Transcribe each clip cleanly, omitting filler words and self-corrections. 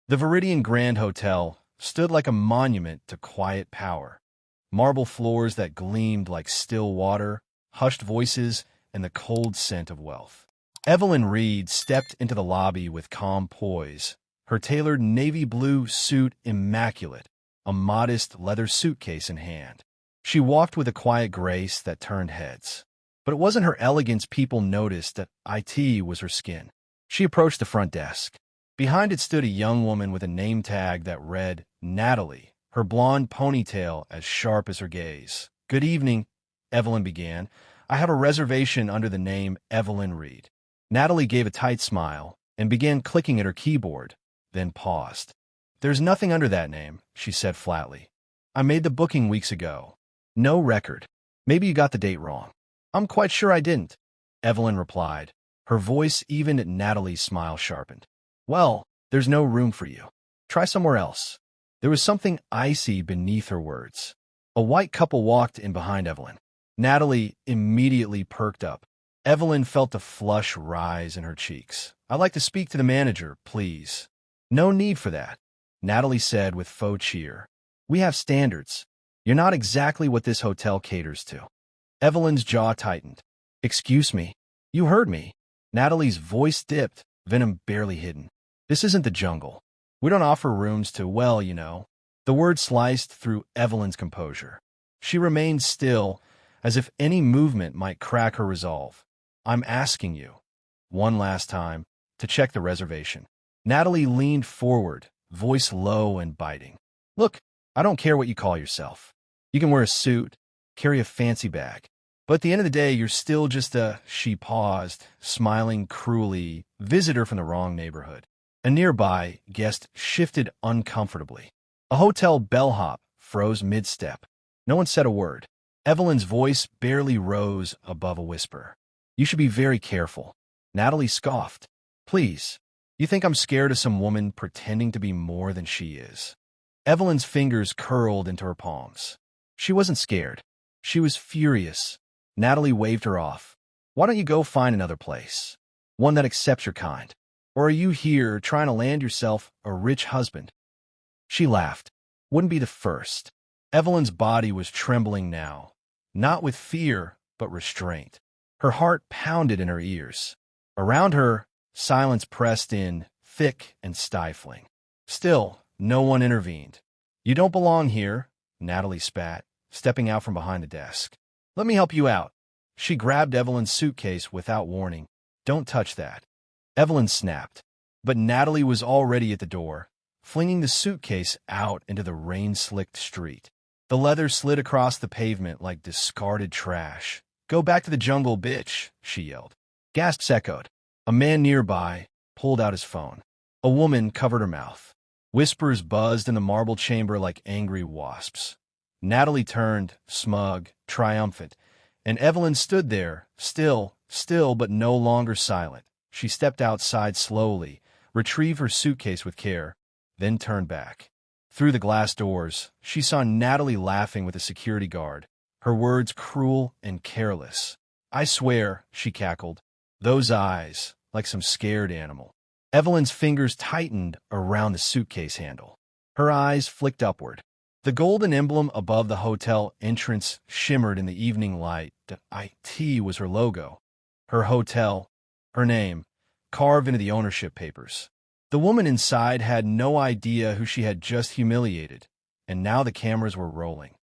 The Viridian Grand Hotel stood like a monument to quiet power. Marble floors that gleamed like still water, hushed voices, and the cold scent of wealth. Evelyn Reed stepped into the lobby with calm poise, her tailored navy blue suit immaculate, a modest leather suitcase in hand. She walked with a quiet grace that turned heads. But it wasn't her elegance people noticed that IT was her skin. She approached the front desk. Behind it stood a young woman with a name tag that read Natalie, her blonde ponytail as sharp as her gaze. "Good evening," Evelyn began. "I have a reservation under the name Evelyn Reed." Natalie gave a tight smile and began clicking at her keyboard, then paused. "There's nothing under that name," she said flatly. "I made the booking weeks ago. No record. Maybe you got the date wrong." "I'm quite sure I didn't," Evelyn replied. Her voice, even at Natalie's smile, sharpened. "Well, there's no room for you. Try somewhere else." There was something icy beneath her words. A white couple walked in behind Evelyn. Natalie immediately perked up. Evelyn felt a flush rise in her cheeks. "I'd like to speak to the manager, please." "No need for that," Natalie said with faux cheer. "We have standards. You're not exactly what this hotel caters to." Evelyn's jaw tightened. "Excuse me. You heard me." Natalie's voice dipped, venom barely hidden. "This isn't the jungle. We don't offer rooms to, well, you know." The word sliced through Evelyn's composure. She remained still, as if any movement might crack her resolve. "I'm asking you, one last time, to check the reservation." Natalie leaned forward, voice low and biting. "Look, I don't care what you call yourself. You can wear a suit, carry a fancy bag. But at the end of the day, you're still just a," she paused, smiling cruelly, "visitor from the wrong neighborhood." A nearby guest shifted uncomfortably. A hotel bellhop froze mid-step. No one said a word. Evelyn's voice barely rose above a whisper. "You should be very careful." Natalie scoffed. "Please, you think I'm scared of some woman pretending to be more than she is?" Evelyn's fingers curled into her palms. She wasn't scared. She was furious. Natalie waved her off. "Why don't you go find another place? One that accepts your kind. Or are you here trying to land yourself a rich husband?" She laughed. "Wouldn't be the first." Evelyn's body was trembling now, not with fear, but restraint. Her heart pounded in her ears. Around her, silence pressed in, thick and stifling. Still, no one intervened. "You don't belong here," Natalie spat, stepping out from behind the desk. "Let me help you out." She grabbed Evelyn's suitcase without warning. "Don't touch that." Evelyn snapped, but Natalie was already at the door, flinging the suitcase out into the rain-slicked street. The leather slid across the pavement like discarded trash. "Go back to the jungle, bitch," she yelled. Gasps echoed. A man nearby pulled out his phone. A woman covered her mouth. Whispers buzzed in the marble chamber like angry wasps. Natalie turned, smug, triumphant, and Evelyn stood there, still, but no longer silent. She stepped outside slowly, retrieved her suitcase with care, then turned back. Through the glass doors, she saw Natalie laughing with a security guard, her words cruel and careless. "I swear," she cackled, "those eyes, like some scared animal." Evelyn's fingers tightened around the suitcase handle. Her eyes flicked upward. The golden emblem above the hotel entrance shimmered in the evening light. The IT was her logo. Her hotel, her name, carved into the ownership papers. The woman inside had no idea who she had just humiliated, and now the cameras were rolling.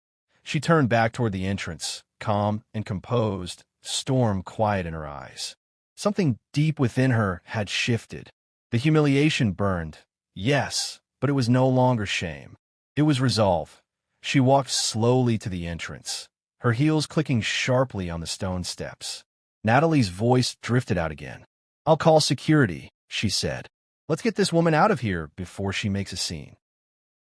She turned back toward the entrance, calm and composed, storm quiet in her eyes. Something deep within her had shifted. The humiliation burned, yes, but it was no longer shame. It was resolve. She walked slowly to the entrance, her heels clicking sharply on the stone steps. Natalie's voice drifted out again. "I'll call security," she said. "Let's get this woman out of here before she makes a scene."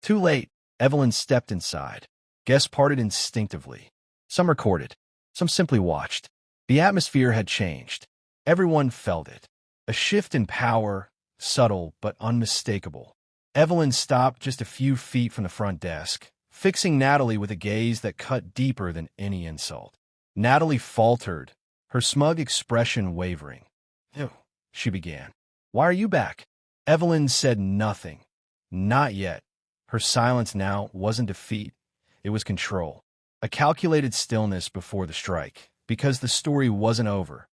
Too late. Evelyn stepped inside. Guests parted instinctively. Some recorded. Some simply watched. The atmosphere had changed. Everyone felt it. A shift in power, subtle but unmistakable. Evelyn stopped just a few feet from the front desk, fixing Natalie with a gaze that cut deeper than any insult. Natalie faltered, her smug expression wavering. "Ew," she began. "Why are you back?" Evelyn said nothing. Not yet. Her silence now wasn't defeat. It was control. A calculated stillness before the strike, because the story wasn't over.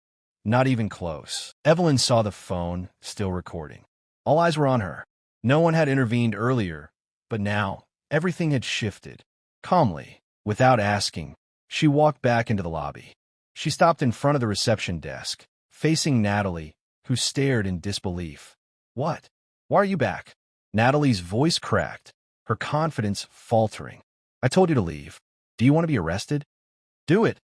Not even close. Evelyn saw the phone, still recording. All eyes were on her. No one had intervened earlier, but now, everything had shifted. Calmly, without asking, she walked back into the lobby. She stopped in front of the reception desk, facing Natalie, who stared in disbelief. What? Why are you back? Natalie's voice cracked, her confidence faltering. I told you to leave. Do you want to be arrested? Do it,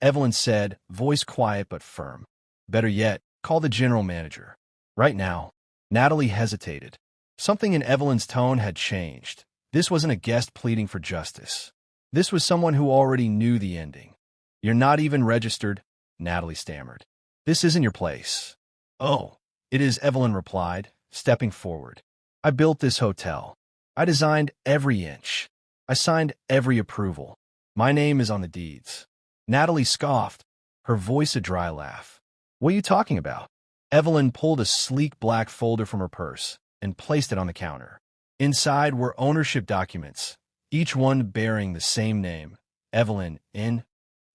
Evelyn said, voice quiet but firm. Better yet, call the general manager. Right now. Natalie hesitated. Something in Evelyn's tone had changed. This wasn't a guest pleading for justice. This was someone who already knew the ending. You're not even registered, Natalie stammered. This isn't your place. Oh, it is, Evelyn replied, stepping forward. I built this hotel. I designed every inch. I signed every approval. My name is on the deeds. Natalie scoffed, her voice a dry laugh. What are you talking about? Evelyn pulled a sleek black folder from her purse and placed it on the counter. Inside were ownership documents, each one bearing the same name, Evelyn N.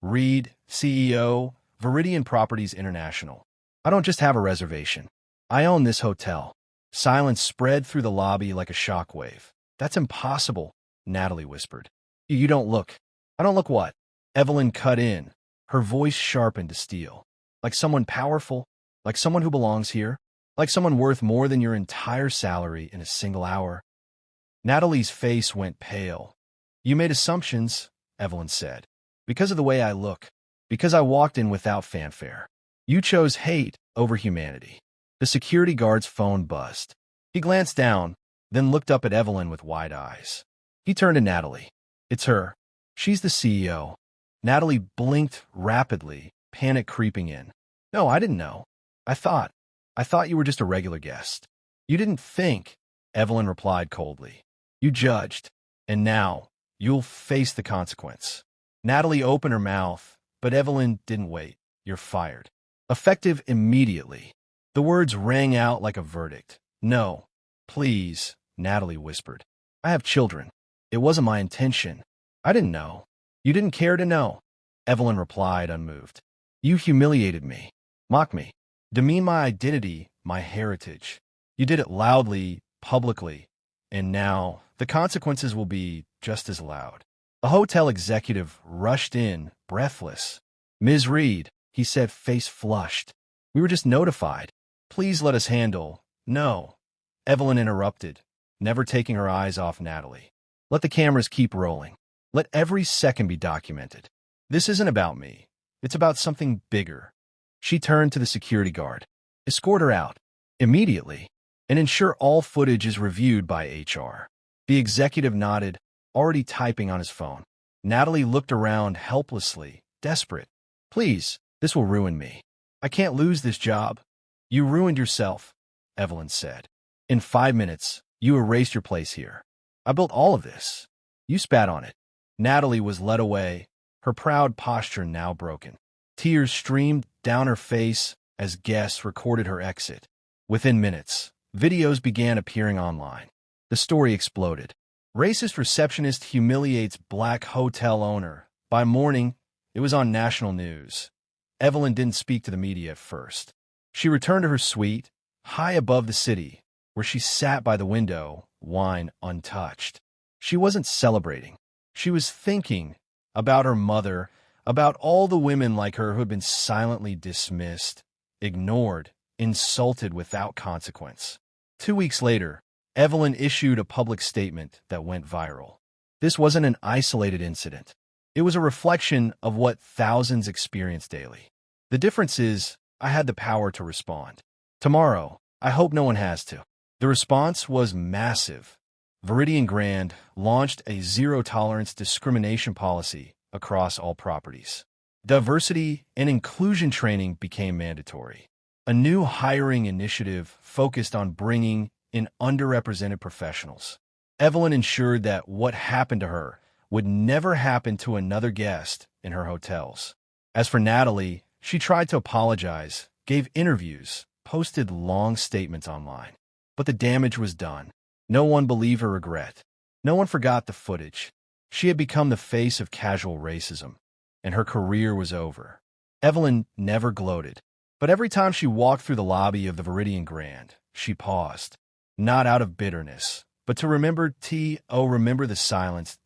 Reed, CEO, Viridian Properties International. I don't just have a reservation. I own this hotel. Silence spread through the lobby like a shockwave. That's impossible, Natalie whispered. You don't look. I don't look what? Evelyn cut in, her voice sharpened to steel. Like someone powerful? Like someone who belongs here? Like someone worth more than your entire salary in a single hour? Natalie's face went pale. You made assumptions, Evelyn said. Because of the way I look. Because I walked in without fanfare. You chose hate over humanity. The security guard's phone buzzed. He glanced down, then looked up at Evelyn with wide eyes. He turned to Natalie. It's her. She's the CEO. Natalie blinked rapidly, panic creeping in. No, I didn't know. I thought you were just a regular guest. You didn't think, Evelyn replied coldly. You judged, and now you'll face the consequence. Natalie opened her mouth, but Evelyn didn't wait. You're fired. Effective immediately. The words rang out like a verdict. No, please, Natalie whispered. I have children. It wasn't my intention. I didn't know. You didn't care to know, Evelyn replied, unmoved. You humiliated me, mocked me, demeaned my identity, my heritage. You did it loudly, publicly, and now the consequences will be just as loud. A hotel executive rushed in, breathless. Ms. Reed, he said, face flushed. We were just notified. Please let us handle. No, Evelyn interrupted, never taking her eyes off Natalie. Let the cameras keep rolling. Let every second be documented. This isn't about me. It's about something bigger. She turned to the security guard. Escort her out. Immediately. And ensure all footage is reviewed by HR. The executive nodded, already typing on his phone. Natalie looked around helplessly, desperate. Please, this will ruin me. I can't lose this job. You ruined yourself, Evelyn said. In 5 minutes, you erased your place here. I built all of this. You spat on it. Natalie was led away, her proud posture now broken. Tears streamed down her face as guests recorded her exit. Within minutes, videos began appearing online. The story exploded. Racist receptionist humiliates black hotel owner. By morning, it was on national news. Evelyn didn't speak to the media at first. She returned to her suite, high above the city, where she sat by the window, wine untouched. She wasn't celebrating. She was thinking about her mother, about all the women like her who had been silently dismissed, ignored, insulted without consequence. 2 weeks later, Evelyn issued a public statement that went viral. This wasn't an isolated incident. It was a reflection of what thousands experience daily. The difference is, I had the power to respond. Tomorrow, I hope no one has to. The response was massive. Viridian Grand launched a zero-tolerance discrimination policy across all properties. Diversity and inclusion training became mandatory. A new hiring initiative focused on bringing in underrepresented professionals. Evelyn ensured that what happened to her would never happen to another guest in her hotels. As for Natalie, she tried to apologize, gave interviews, posted long statements online. But the damage was done. No one believed her regret. No one forgot the footage. She had become the face of casual racism, and her career was over. Evelyn never gloated, but every time she walked through the lobby of the Viridian Grand, she paused, not out of bitterness, but to remember remember the silence,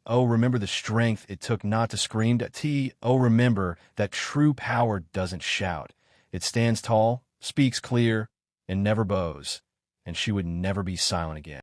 remember the strength it took not to scream, remember that true power doesn't shout. It stands tall, speaks clear, and never bows, and she would never be silent again.